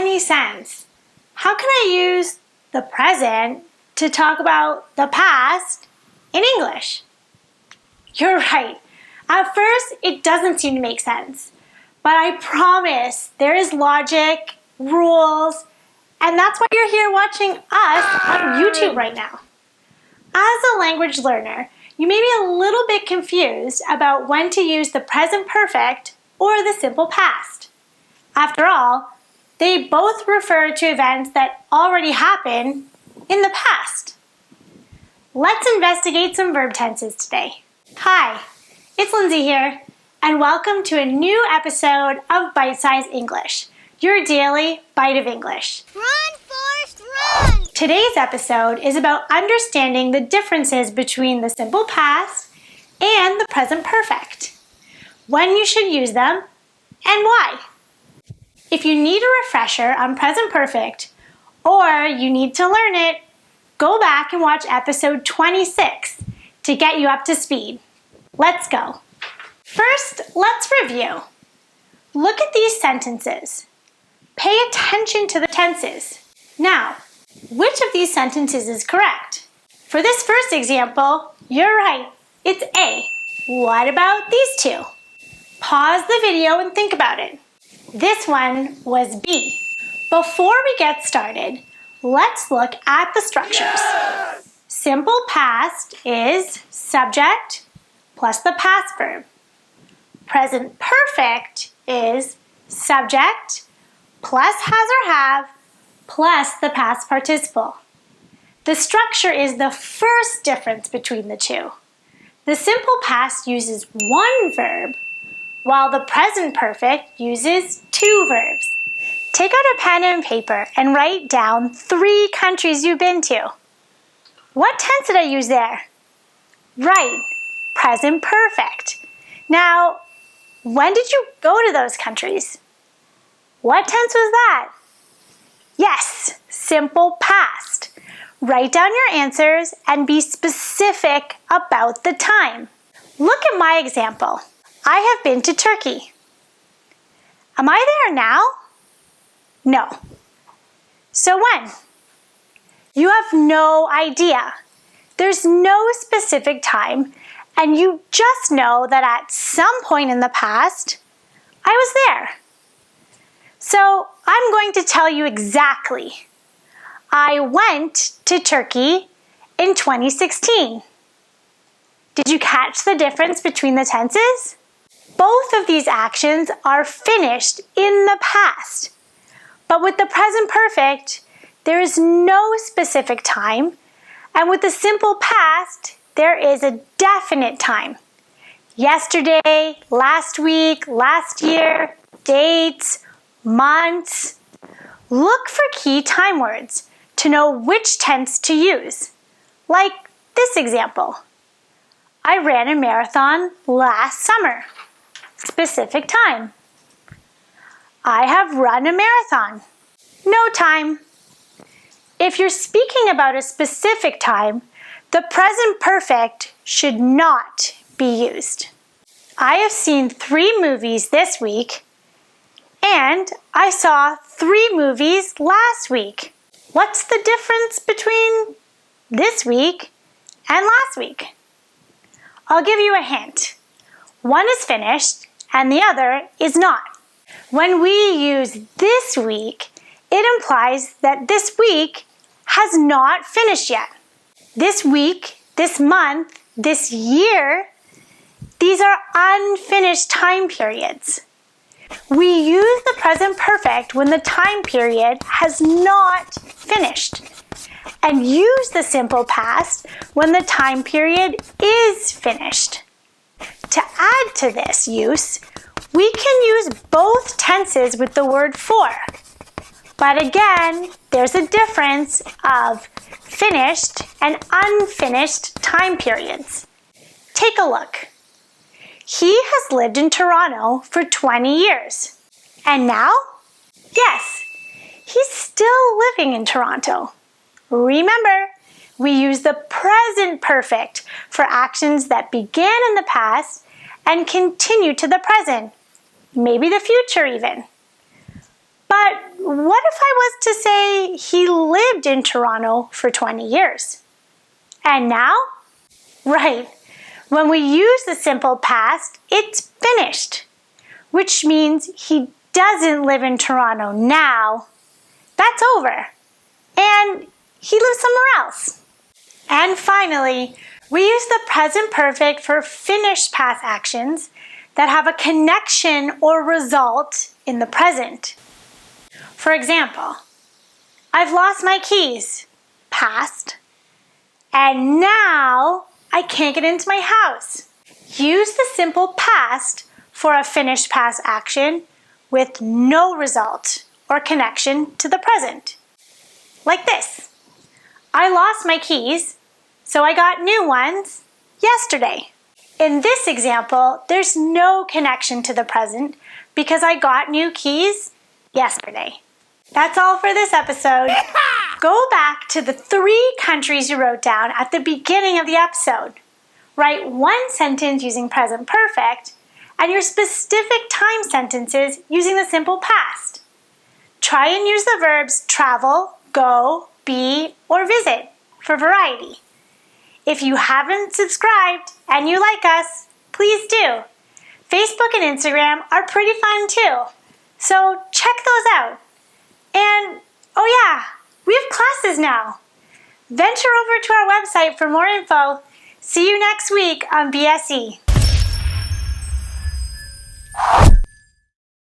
any sense. How can I use the present to talk about the past in English? You're right. At first, it doesn't seem to make sense. But I promise there is logic, rules, and that's why you're here watching us on YouTube right now. As a language learner, you may be a little bit confused about when to use the present perfect or the simple past. After all, they both refer to events that already happened in the past. Let's investigate some verb tenses today. Hi, it's Lindsay here, and welcome to a new episode of Bite Size English, your daily bite of English. Run, Forrest, run! Today's episode is about understanding the differences between the simple past and the present perfect, when you should use them, and why. If you need a refresher on present perfect, or you need to learn it, go back and watch episode 26 to get you up to speed. Let's go. First, let's review. Look at these sentences. Pay attention to the tenses. Now, which of these sentences is correct? For this first example, you're right. It's A. What about these two? Pause the video and think about it. This one was B. Before we get started, let's look at the structures. Yes! Simple past is subject plus the past verb. Present perfect is subject plus has or have plus the past participle. The structure is the first difference between the two. The simple past uses one verb, while the present perfect uses two verbs. Take out a pen and paper and write down 3 countries you've been to. What tense did I use there? Right, present perfect. Now, when did you go to those countries? What tense was that? Yes, simple past. Write down your answers and be specific about the time. Look at my example. I have been to Turkey. Am I there now? No. So when? You have no idea. There's no specific time, and you just know that at some point in the past, I was there. So I'm going to tell you exactly. I went to Turkey in 2016. Did you catch the difference between the tenses? Both of these actions are finished in the past. But with the present perfect, there is no specific time. And with the simple past, there is a definite time. Yesterday, last week, last year, dates, months. Look for key time words to know which tense to use. Like this example. I ran a marathon last summer. Specific time. I have run a marathon. No time. If you're speaking about a specific time, the present perfect should not be used. I have seen 3 movies this week, and I saw 3 movies last week. What's the difference between this week and last week? I'll give you a hint. One is finished, and the other is not. When we use this week, it implies that this week has not finished yet. This week, this month, this year, these are unfinished time periods. We use the present perfect when the time period has not finished, and use the simple past when the time period is finished. To add to this use, we can use both tenses with the word for. But again, there's a difference of finished and unfinished time periods. Take a look. He has lived in Toronto for 20 years. And now? Yes, he's still living in Toronto. Remember, we use the present perfect for actions that began in the past and continue to the present, maybe the future even. But what if I was to say he lived in Toronto for 20 years? And now? Right. When we use the simple past, it's finished, which means he doesn't live in Toronto now. That's over. And he lives somewhere else. And finally, we use the present perfect for finished past actions that have a connection or result in the present. For example, I've lost my keys, past, and now I can't get into my house. Use the simple past for a finished past action with no result or connection to the present. Like this. I lost my keys, so I got new ones yesterday. In this example, there's no connection to the present because I got new keys yesterday. That's all for this episode. Go back to the 3 countries you wrote down at the beginning of the episode. Write one sentence using present perfect and your specific time sentences using the simple past. Try and use the verbs travel, go, be, or visit for variety. If you haven't subscribed and you like us, please do. Facebook and Instagram are pretty fun too, so check those out. And, oh yeah, we have classes now. Venture over to our website for more info. See you next week on BSE.